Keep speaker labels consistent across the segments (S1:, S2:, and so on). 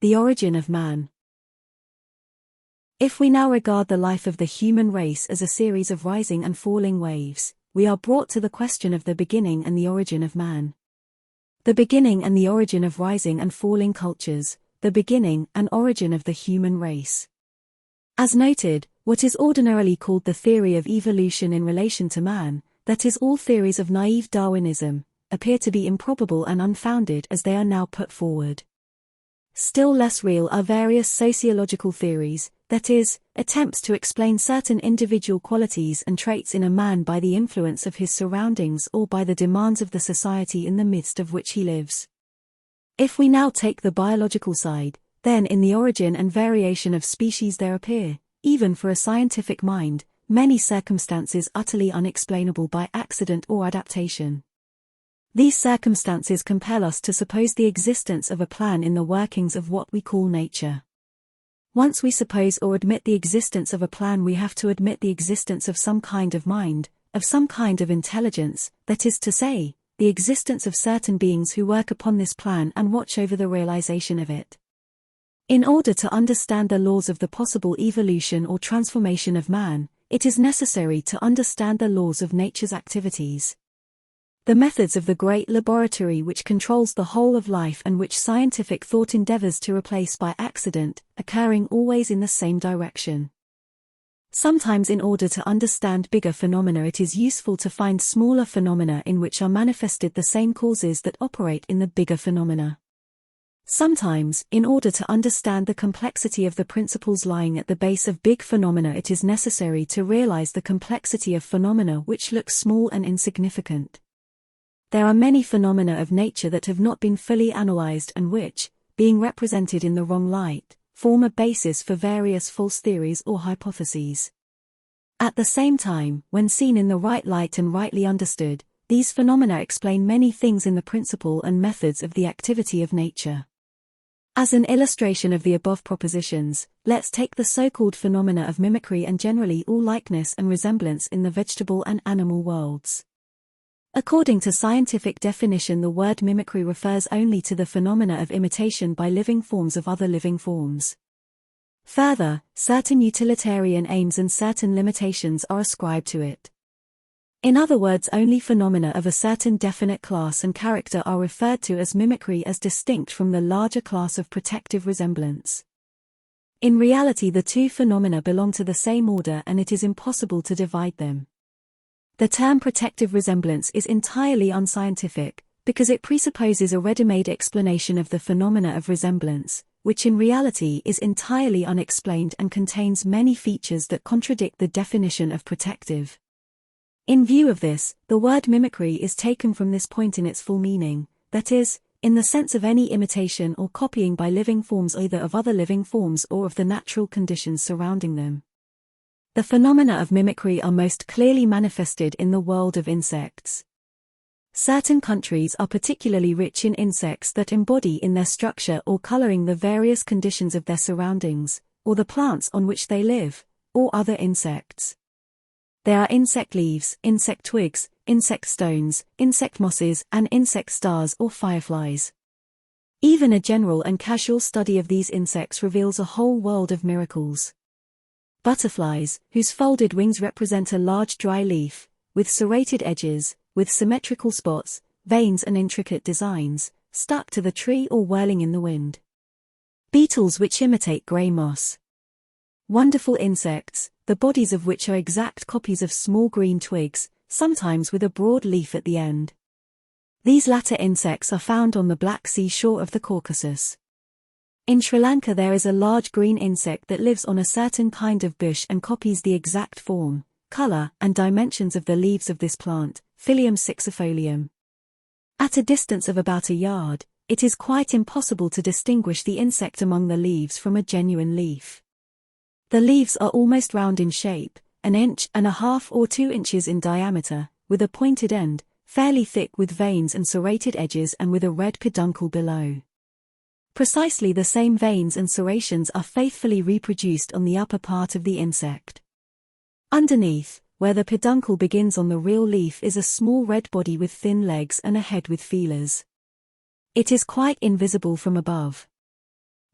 S1: The origin of man. If we now regard the life of the human race as a series of rising and falling waves, we are brought to the question of the beginning and the origin of man. The beginning and the origin of rising and falling cultures, the beginning and origin of the human race. As noted, what is ordinarily called the theory of evolution in relation to man, that is, all theories of naive Darwinism, appear to be improbable and unfounded as they are now put forward. Still less real are various sociological theories, that is, attempts to explain certain individual qualities and traits in a man by the influence of his surroundings or by the demands of the society in the midst of which he lives. If we now take the biological side, then in the origin and variation of species there appear, even for a scientific mind, many circumstances utterly unexplainable by accident or adaptation. These circumstances compel us to suppose the existence of a plan in the workings of what we call nature. Once we suppose or admit the existence of a plan, we have to admit the existence of some kind of mind, of some kind of intelligence, that is to say, the existence of certain beings who work upon this plan and watch over the realization of it. In order to understand the laws of the possible evolution or transformation of man, it is necessary to understand the laws of nature's activities. The methods of the great laboratory which controls the whole of life and which scientific thought endeavors to replace by accident, occurring always in the same direction. Sometimes in order to understand bigger phenomena it is useful to find smaller phenomena in which are manifested the same causes that operate in the bigger phenomena. Sometimes, in order to understand the complexity of the principles lying at the base of big phenomena it is necessary to realize the complexity of phenomena which look small and insignificant. There are many phenomena of nature that have not been fully analyzed and which, being represented in the wrong light, form a basis for various false theories or hypotheses. At the same time, when seen in the right light and rightly understood, these phenomena explain many things in the principle and methods of the activity of nature. As an illustration of the above propositions, let's take the so-called phenomena of mimicry and generally all likeness and resemblance in the vegetable and animal worlds. According to scientific definition, the word mimicry refers only to the phenomena of imitation by living forms of other living forms. Further, certain utilitarian aims and certain limitations are ascribed to it. In other words, only phenomena of a certain definite class and character are referred to as mimicry as distinct from the larger class of protective resemblance. In reality, the two phenomena belong to the same order and it is impossible to divide them. The term protective resemblance is entirely unscientific, because it presupposes a ready-made explanation of the phenomena of resemblance, which in reality is entirely unexplained and contains many features that contradict the definition of protective. In view of this, the word mimicry is taken from this point in its full meaning, that is, in the sense of any imitation or copying by living forms either of other living forms or of the natural conditions surrounding them. The phenomena of mimicry are most clearly manifested in the world of insects. Certain countries are particularly rich in insects that embody in their structure or coloring the various conditions of their surroundings, or the plants on which they live, or other insects. There are insect leaves, insect twigs, insect stones, insect mosses, and insect stars or fireflies. Even a general and casual study of these insects reveals a whole world of miracles. Butterflies, whose folded wings represent a large dry leaf, with serrated edges, with symmetrical spots, veins and intricate designs, stuck to the tree or whirling in the wind. Beetles which imitate grey moss. Wonderful insects, the bodies of which are exact copies of small green twigs, sometimes with a broad leaf at the end. These latter insects are found on the Black Sea shore of the Caucasus. In Sri Lanka there is a large green insect that lives on a certain kind of bush and copies the exact form, color, and dimensions of the leaves of this plant, Phyllium sixifolium. At a distance of about a yard, it is quite impossible to distinguish the insect among the leaves from a genuine leaf. The leaves are almost round in shape, 1.5 inches or 2 inches in diameter, with a pointed end, fairly thick with veins and serrated edges and with a red peduncle below. Precisely the same veins and serrations are faithfully reproduced on the upper part of the insect. Underneath, where the peduncle begins on the real leaf, is a small red body with thin legs and a head with feelers. It is quite invisible from above.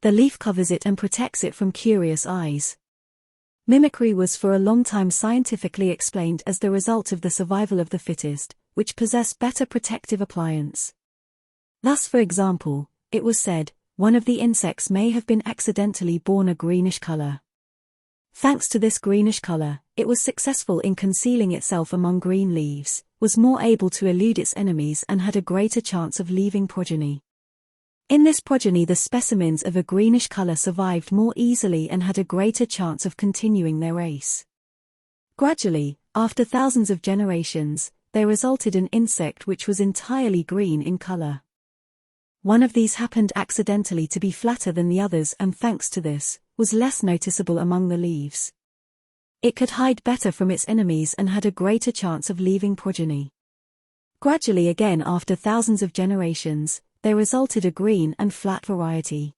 S1: The leaf covers it and protects it from curious eyes. Mimicry was for a long time scientifically explained as the result of the survival of the fittest, which possess better protective appliance. Thus, for example, it was said, one of the insects may have been accidentally born a greenish color. Thanks to this greenish color, it was successful in concealing itself among green leaves, was more able to elude its enemies and had a greater chance of leaving progeny. In this progeny, the specimens of a greenish color survived more easily and had a greater chance of continuing their race. Gradually, after thousands of generations, there resulted an insect which was entirely green in color. One of these happened accidentally to be flatter than the others and thanks to this, was less noticeable among the leaves. It could hide better from its enemies and had a greater chance of leaving progeny. Gradually again, after thousands of generations, there resulted a green and flat variety.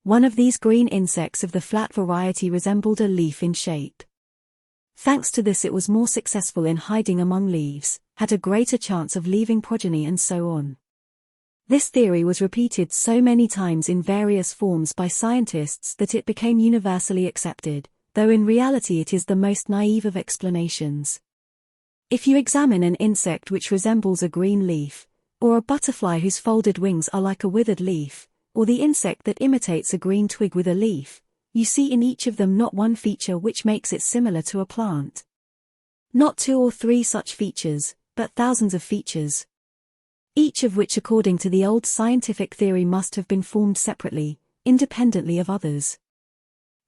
S1: One of these green insects of the flat variety resembled a leaf in shape. Thanks to this, it was more successful in hiding among leaves, had a greater chance of leaving progeny, and so on. This theory was repeated so many times in various forms by scientists that it became universally accepted, though in reality it is the most naive of explanations. If you examine an insect which resembles a green leaf, or a butterfly whose folded wings are like a withered leaf, or the insect that imitates a green twig with a leaf, you see in each of them not one feature which makes it similar to a plant. Not 2 or 3 such features, but thousands of features. Each of which, according to the old scientific theory, must have been formed separately, independently of others.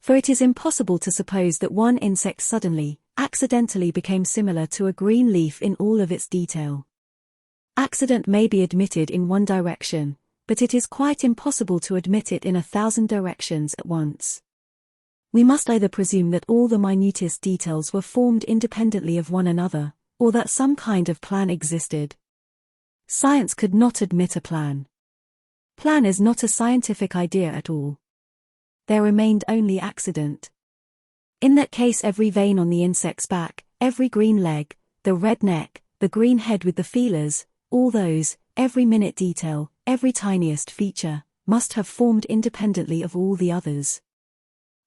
S1: For it is impossible to suppose that one insect suddenly, accidentally became similar to a green leaf in all of its detail. Accident may be admitted in one direction, but it is quite impossible to admit it in 1,000 directions at once. We must either presume that all the minutest details were formed independently of one another, or that some kind of plan existed. Science could not admit a plan. Plan is not a scientific idea at all. There remained only accident. In that case, every vein on the insect's back, every green leg, the red neck, the green head with the feelers, all those, every minute detail, every tiniest feature, must have formed independently of all the others.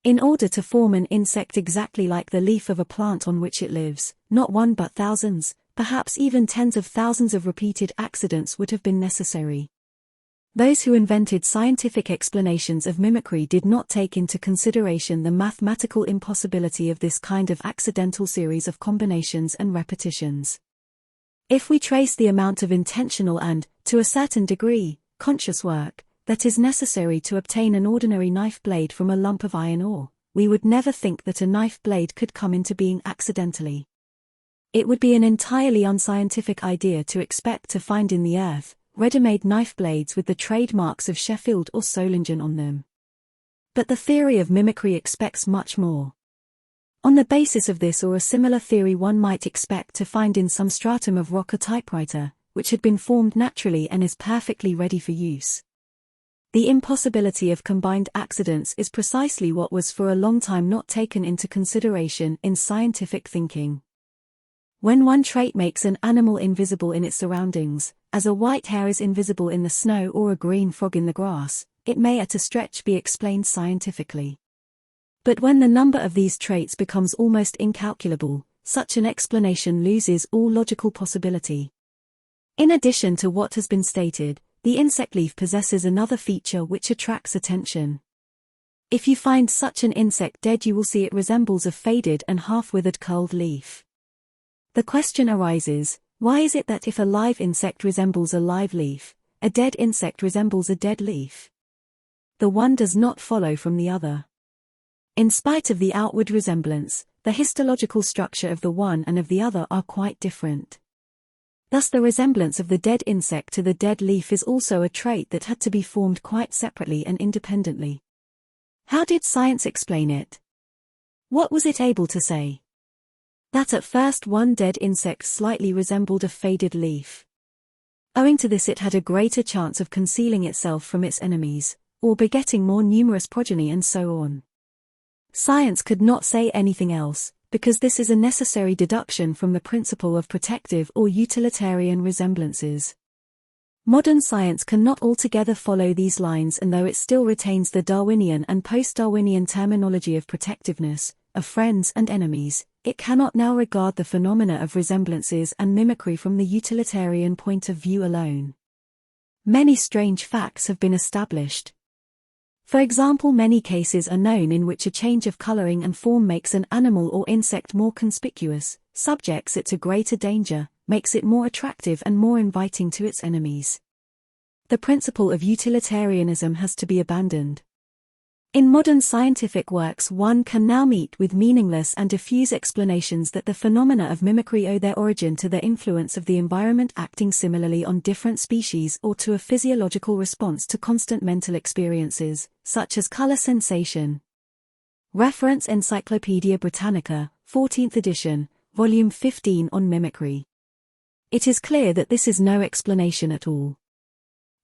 S1: In order to form an insect exactly like the leaf of a plant on which it lives, not one but thousands, perhaps even tens of thousands of repeated accidents would have been necessary. Those who invented scientific explanations of mimicry did not take into consideration the mathematical impossibility of this kind of accidental series of combinations and repetitions. If we trace the amount of intentional and, to a certain degree, conscious work that is necessary to obtain an ordinary knife blade from a lump of iron ore, we would never think that a knife blade could come into being accidentally. It would be an entirely unscientific idea to expect to find in the earth ready-made knife blades with the trademarks of Sheffield or Solingen on them. But the theory of mimicry expects much more. On the basis of this or a similar theory, one might expect to find in some stratum of rock a typewriter, which had been formed naturally and is perfectly ready for use. The impossibility of combined accidents is precisely what was for a long time not taken into consideration in scientific thinking. When one trait makes an animal invisible in its surroundings, as a white hare is invisible in the snow or a green frog in the grass, it may at a stretch be explained scientifically. But when the number of these traits becomes almost incalculable, such an explanation loses all logical possibility. In addition to what has been stated, the insect leaf possesses another feature which attracts attention. If you find such an insect dead, you will see it resembles a faded and half-withered curled leaf. The question arises, why is it that if a live insect resembles a live leaf, a dead insect resembles a dead leaf? The one does not follow from the other. In spite of the outward resemblance, the histological structure of the one and of the other are quite different. Thus the resemblance of the dead insect to the dead leaf is also a trait that had to be formed quite separately and independently. How did science explain it? What was it able to say? That at first one dead insect slightly resembled a faded leaf. Owing to this, it had a greater chance of concealing itself from its enemies, or begetting more numerous progeny, and so on. Science could not say anything else, because this is a necessary deduction from the principle of protective or utilitarian resemblances. Modern science cannot altogether follow these lines, and though it still retains the Darwinian and post-Darwinian terminology of protectiveness, of friends and enemies, it cannot now regard the phenomena of resemblances and mimicry from the utilitarian point of view alone. Many strange facts have been established. For example, many cases are known in which a change of coloring and form makes an animal or insect more conspicuous, subjects it to greater danger, makes it more attractive and more inviting to its enemies. The principle of utilitarianism has to be abandoned. In modern scientific works, one can now meet with meaningless and diffuse explanations that the phenomena of mimicry owe their origin to the influence of the environment acting similarly on different species, or to a physiological response to constant mental experiences, such as color sensation. Reference Encyclopaedia Britannica, 14th edition, Volume 15 on mimicry. It is clear that this is no explanation at all.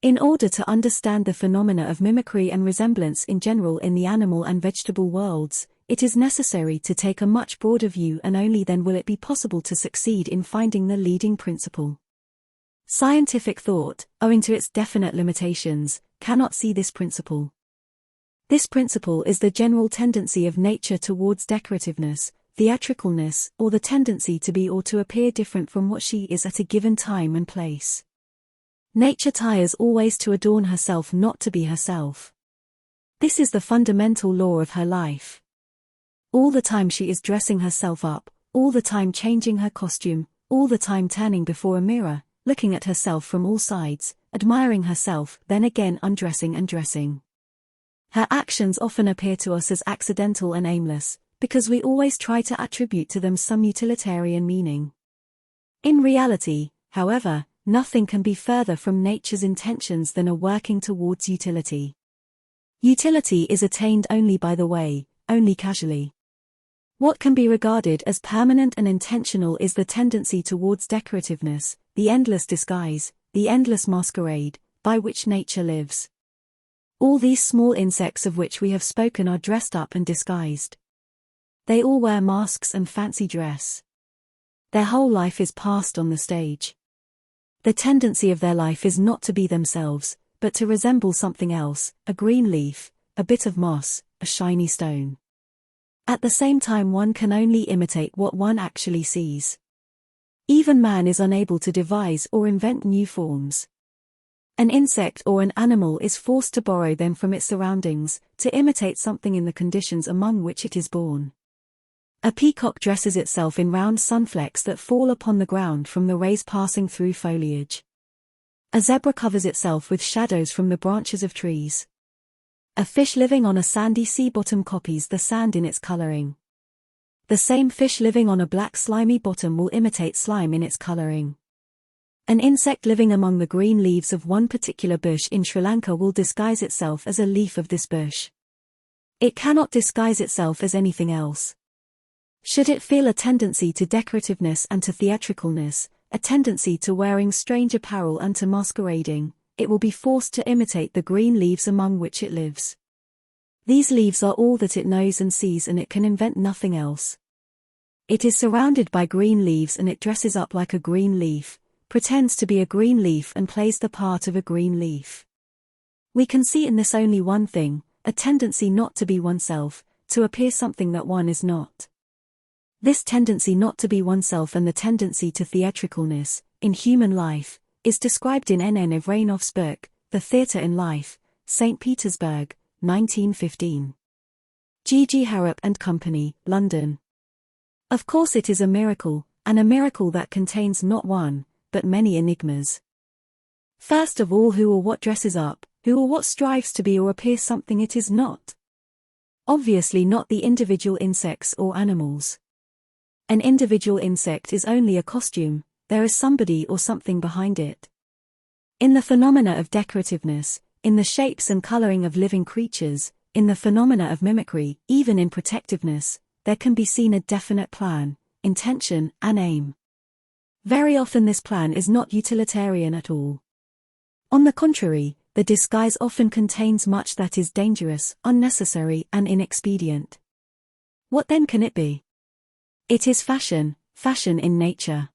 S1: In order to understand the phenomena of mimicry and resemblance in general in the animal and vegetable worlds, it is necessary to take a much broader view, and only then will it be possible to succeed in finding the leading principle. Scientific thought, owing to its definite limitations, cannot see this principle. This principle is the general tendency of nature towards decorativeness, theatricalness, or the tendency to be or to appear different from what she is at a given time and place. Nature tires always to adorn herself, not to be herself. This is the fundamental law of her life. All the time she is dressing herself up, all the time changing her costume, all the time turning before a mirror, looking at herself from all sides, admiring herself, then again undressing and dressing. Her actions often appear to us as accidental and aimless, because we always try to attribute to them some utilitarian meaning. In reality, however, nothing can be further from nature's intentions than a working towards utility. Utility is attained only by the way, only casually. What can be regarded as permanent and intentional is the tendency towards decorativeness, the endless disguise, the endless masquerade, by which nature lives. All these small insects of which we have spoken are dressed up and disguised. They all wear masks and fancy dress. Their whole life is passed on the stage. The tendency of their life is not to be themselves, but to resemble something else, a green leaf, a bit of moss, a shiny stone. At the same time, one can only imitate what one actually sees. Even man is unable to devise or invent new forms. An insect or an animal is forced to borrow them from its surroundings, to imitate something in the conditions among which it is born. A peacock dresses itself in round sunflecks that fall upon the ground from the rays passing through foliage. A zebra covers itself with shadows from the branches of trees. A fish living on a sandy sea bottom copies the sand in its coloring. The same fish living on a black slimy bottom will imitate slime in its coloring. An insect living among the green leaves of one particular bush in Sri Lanka will disguise itself as a leaf of this bush. It cannot disguise itself as anything else. Should it feel a tendency to decorativeness and to theatricalness, a tendency to wearing strange apparel and to masquerading, it will be forced to imitate the green leaves among which it lives. These leaves are all that it knows and sees, and it can invent nothing else. It is surrounded by green leaves and it dresses up like a green leaf, pretends to be a green leaf and plays the part of a green leaf. We can see in this only one thing, a tendency not to be oneself, to appear something that one is not. This tendency not to be oneself and the tendency to theatricalness, in human life, is described in N. N. Evrenov's book, The Theatre in Life, St. Petersburg, 1915. G. G. Harrop and Company, London. Of course it is a miracle, and a miracle that contains not one, but many enigmas. First of all, who or what dresses up, who or what strives to be or appear something it is not? Obviously not the individual insects or animals. An individual insect is only a costume, there is somebody or something behind it. In the phenomena of decorativeness, in the shapes and coloring of living creatures, in the phenomena of mimicry, even in protectiveness, there can be seen a definite plan, intention, and aim. Very often this plan is not utilitarian at all. On the contrary, the disguise often contains much that is dangerous, unnecessary, and inexpedient. What then can it be? It is fashion, fashion in nature.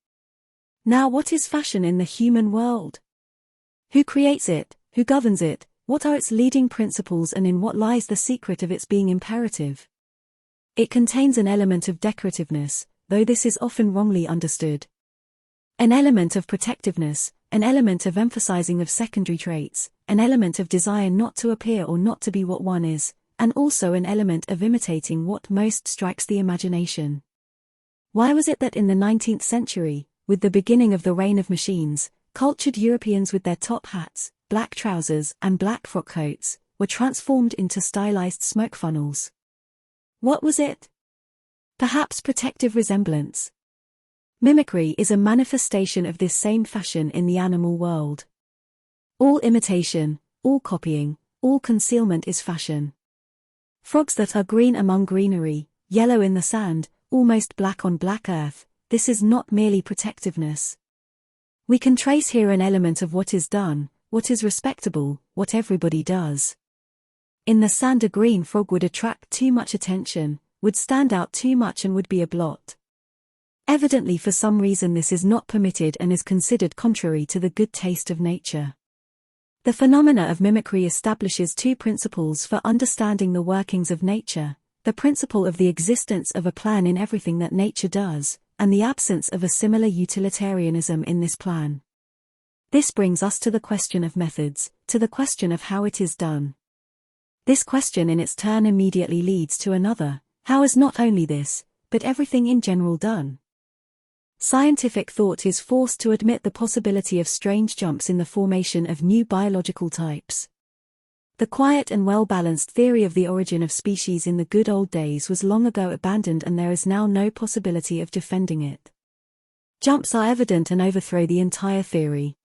S1: Now what is fashion in the human world? Who creates it? Who governs it? What are its leading principles, and in what lies the secret of its being imperative? It contains an element of decorativeness, though this is often wrongly understood. An element of protectiveness, an element of emphasizing of secondary traits, an element of desire not to appear or not to be what one is, and also an element of imitating what most strikes the imagination. Why was it that in the 19th century, with the beginning of the reign of machines, cultured Europeans with their top hats, black trousers, and black frock coats, were transformed into stylized smoke funnels? What was it? Perhaps protective resemblance. Mimicry is a manifestation of this same fashion in the animal world. All imitation, all copying, all concealment is fashion. Frogs that are green among greenery, yellow in the sand, almost black on black earth, this is not merely protectiveness. We can trace here an element of what is done, what is respectable, what everybody does. In the sand, a green frog would attract too much attention, would stand out too much, and would be a blot. Evidently, for some reason, this is not permitted and is considered contrary to the good taste of nature. The phenomena of mimicry establishes two principles for understanding the workings of nature: the principle of the existence of a plan in everything that nature does, and the absence of a similar utilitarianism in this plan. This brings us to the question of methods, to the question of how it is done. This question in its turn immediately leads to another: how is not only this, but everything in general done? Scientific thought is forced to admit the possibility of strange jumps in the formation of new biological types. The quiet and well-balanced theory of the origin of species in the good old days was long ago abandoned, and there is now no possibility of defending it. Jumps are evident and overthrow the entire theory.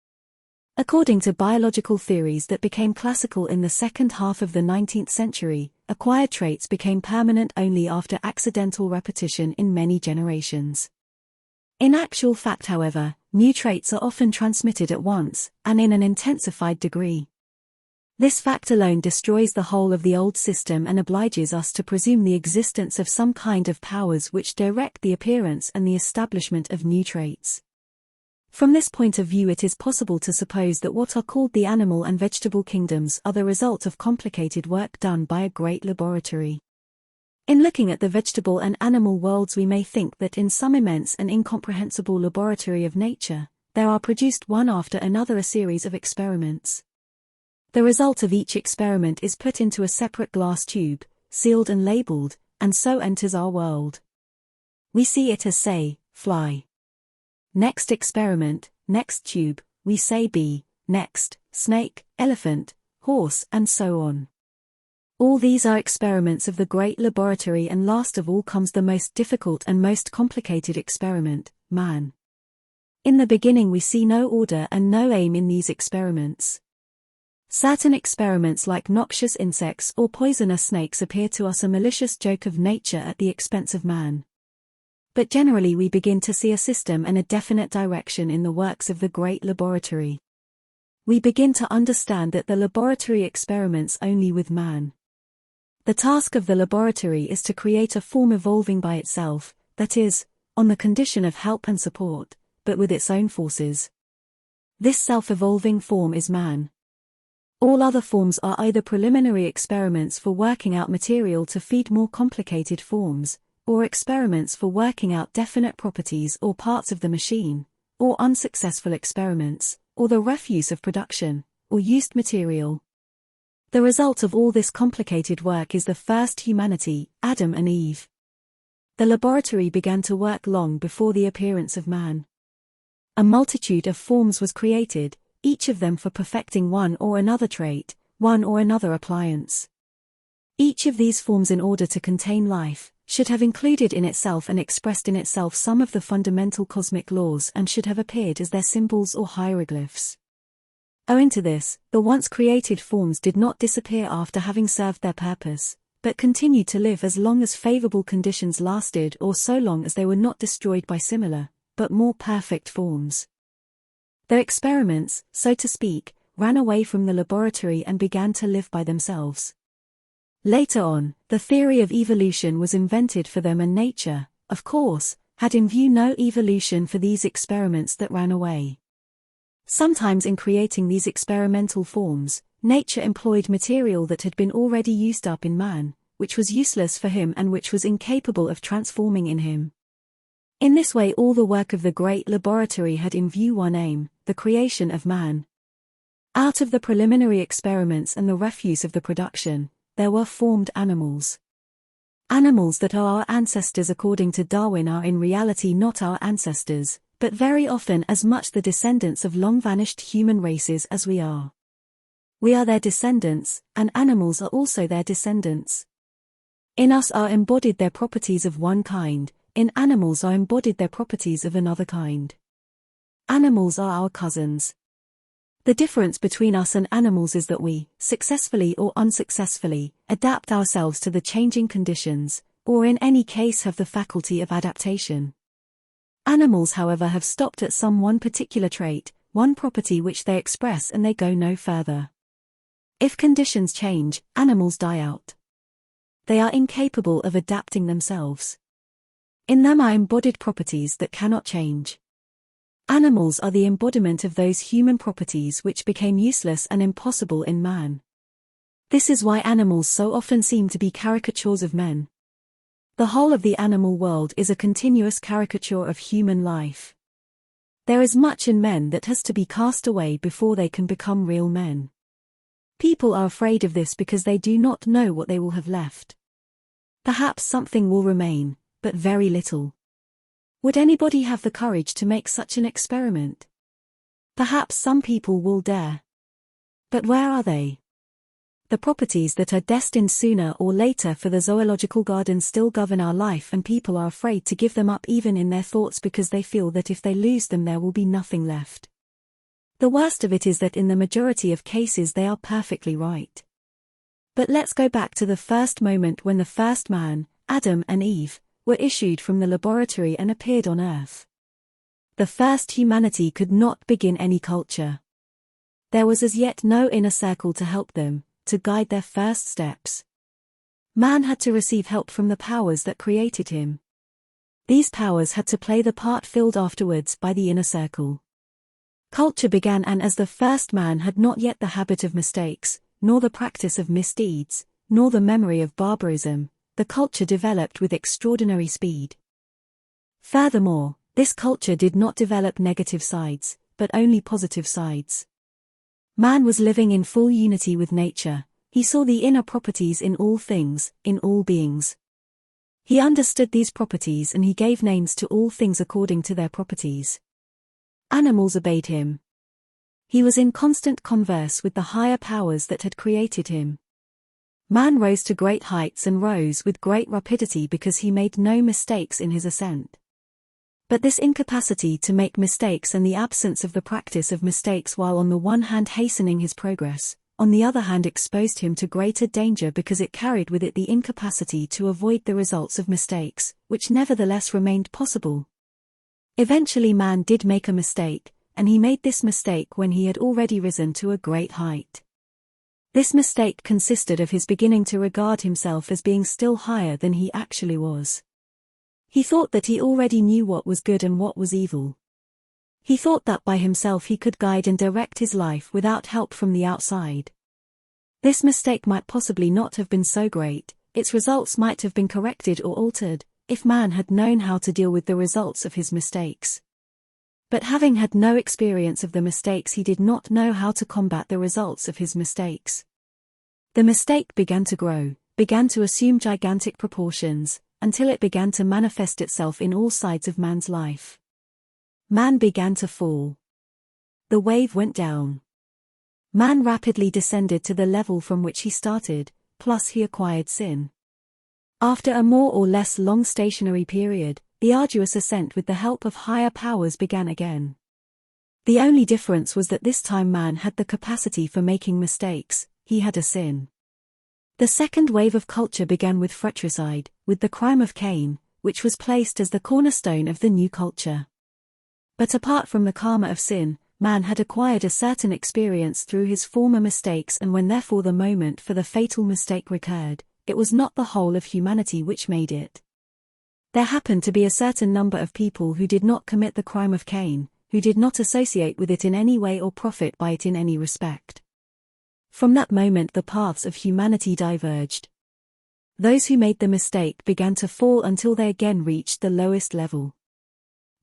S1: According to biological theories that became classical in the second half of the 19th century, acquired traits became permanent only after accidental repetition in many generations. In actual fact, however, new traits are often transmitted at once, and in an intensified degree. This fact alone destroys the whole of the old system and obliges us to presume the existence of some kind of powers which direct the appearance and the establishment of new traits. From this point of view, it is possible to suppose that what are called the animal and vegetable kingdoms are the result of complicated work done by a great laboratory. In looking at the vegetable and animal worlds, we may think that in some immense and incomprehensible laboratory of nature, there are produced one after another a series of experiments. The result of each experiment is put into a separate glass tube, sealed and labeled, and so enters our world. We see it as, say, fly. Next experiment, next tube, we say bee, next, snake, elephant, horse, and so on. All these are experiments of the great laboratory, and last of all comes the most difficult and most complicated experiment, man. In the beginning we see no order and no aim in these experiments. Certain experiments like noxious insects or poisonous snakes appear to us a malicious joke of nature at the expense of man. But generally we begin to see a system and a definite direction in the works of the great laboratory. We begin to understand that the laboratory experiments only with man. The task of the laboratory is to create a form evolving by itself, that is, on the condition of help and support, but with its own forces. This self-evolving form is man. All other forms are either preliminary experiments for working out material to feed more complicated forms, or experiments for working out definite properties or parts of the machine, or unsuccessful experiments, or the refuse of production, or used material. The result of all this complicated work is the first humanity, Adam and Eve. The laboratory began to work long before the appearance of man. A multitude of forms was created, each of them for perfecting one or another trait, one or another appliance. Each of these forms, in order to contain life, should have included in itself and expressed in itself some of the fundamental cosmic laws and should have appeared as their symbols or hieroglyphs. Owing to this, the once created forms did not disappear after having served their purpose, but continued to live as long as favorable conditions lasted, or so long as they were not destroyed by similar, but more perfect forms. Their experiments, so to speak, ran away from the laboratory and began to live by themselves. Later on, the theory of evolution was invented for them, and nature, of course, had in view no evolution for these experiments that ran away. Sometimes in creating these experimental forms, nature employed material that had been already used up in man, which was useless for him and which was incapable of transforming in him. In this way all the work of the great laboratory had in view one aim, the creation of man. Out of the preliminary experiments and the refuse of the production, there were formed animals. Animals that are our ancestors according to Darwin are in reality not our ancestors, but very often as much the descendants of long-vanished human races as we are. We are their descendants, and animals are also their descendants. In us are embodied their properties of one kind, in animals are embodied their properties of another kind. Animals are our cousins. The difference between us and animals is that we, successfully or unsuccessfully, adapt ourselves to the changing conditions, or in any case have the faculty of adaptation. Animals, however, have stopped at some one particular trait, one property which they express, and they go no further. If conditions change, animals die out. They are incapable of adapting themselves. In them are embodied properties that cannot change. Animals are the embodiment of those human properties which became useless and impossible in man. This is why animals so often seem to be caricatures of men. The whole of the animal world is a continuous caricature of human life. There is much in men that has to be cast away before they can become real men. People are afraid of this because they do not know what they will have left. Perhaps something will remain, but very little. Would anybody have the courage to make such an experiment? Perhaps some people will dare. But where are they? The properties that are destined sooner or later for the zoological garden still govern our life, and people are afraid to give them up even in their thoughts because they feel that if they lose them there will be nothing left. The worst of it is that in the majority of cases they are perfectly right. But let's go back to the first moment when the first man, Adam and Eve, were issued from the laboratory and appeared on Earth. The first humanity could not begin any culture. There was as yet no inner circle to help them, to guide their first steps. Man had to receive help from the powers that created him. These powers had to play the part filled afterwards by the inner circle. Culture began, and as the first man had not yet the habit of mistakes, nor the practice of misdeeds, nor the memory of barbarism, the culture developed with extraordinary speed. Furthermore, this culture did not develop negative sides, but only positive sides. Man was living in full unity with nature. He saw the inner properties in all things, in all beings. He understood these properties and he gave names to all things according to their properties. Animals obeyed him. He was in constant converse with the higher powers that had created him. Man rose to great heights and rose with great rapidity because he made no mistakes in his ascent. But this incapacity to make mistakes and the absence of the practice of mistakes, while on the one hand hastening his progress, on the other hand exposed him to greater danger because it carried with it the incapacity to avoid the results of mistakes, which nevertheless remained possible. Eventually man did make a mistake, and he made this mistake when he had already risen to a great height. This mistake consisted of his beginning to regard himself as being still higher than he actually was. He thought that he already knew what was good and what was evil. He thought that by himself he could guide and direct his life without help from the outside. This mistake might possibly not have been so great, its results might have been corrected or altered, if man had known how to deal with the results of his mistakes. But having had no experience of the mistakes, he did not know how to combat the results of his mistakes. The mistake began to grow, began to assume gigantic proportions, until it began to manifest itself in all sides of man's life. Man began to fall. The wave went down. Man rapidly descended to the level from which he started, plus he acquired sin. After a more or less long stationary period, the arduous ascent with the help of higher powers began again. The only difference was that this time man had the capacity for making mistakes, he had a sin. The second wave of culture began with fratricide, with the crime of Cain, which was placed as the cornerstone of the new culture. But apart from the karma of sin, man had acquired a certain experience through his former mistakes, and when therefore the moment for the fatal mistake recurred, it was not the whole of humanity which made it. There happened to be a certain number of people who did not commit the crime of Cain, who did not associate with it in any way or profit by it in any respect. From that moment the paths of humanity diverged. Those who made the mistake began to fall until they again reached the lowest level.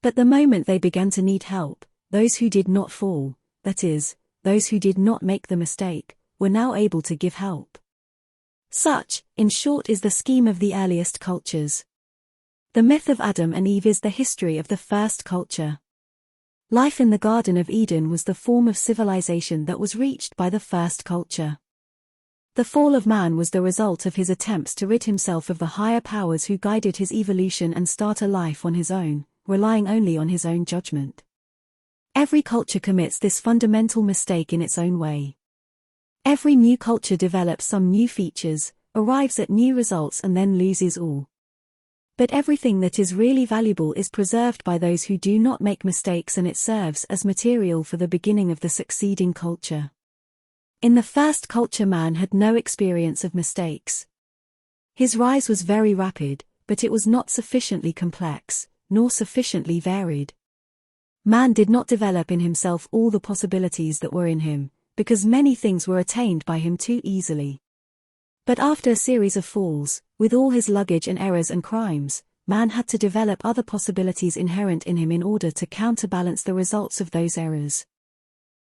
S1: But the moment they began to need help, those who did not fall, that is, those who did not make the mistake, were now able to give help. Such, in short, is the scheme of the earliest cultures. The myth of Adam and Eve is the history of the first culture. Life in the Garden of Eden was the form of civilization that was reached by the first culture. The fall of man was the result of his attempts to rid himself of the higher powers who guided his evolution and start a life on his own, relying only on his own judgment. Every culture commits this fundamental mistake in its own way. Every new culture develops some new features, arrives at new results and then loses all. But everything that is really valuable is preserved by those who do not make mistakes, and it serves as material for the beginning of the succeeding culture. In the first culture man had no experience of mistakes. His rise was very rapid, but it was not sufficiently complex, nor sufficiently varied. Man did not develop in himself all the possibilities that were in him, because many things were attained by him too easily. But after a series of falls, with all his luggage and errors and crimes, man had to develop other possibilities inherent in him in order to counterbalance the results of those errors.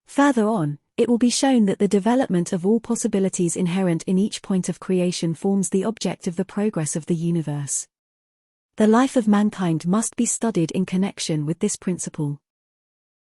S1: Further on, it will be shown that the development of all possibilities inherent in each point of creation forms the object of the progress of the universe. The life of mankind must be studied in connection with this principle.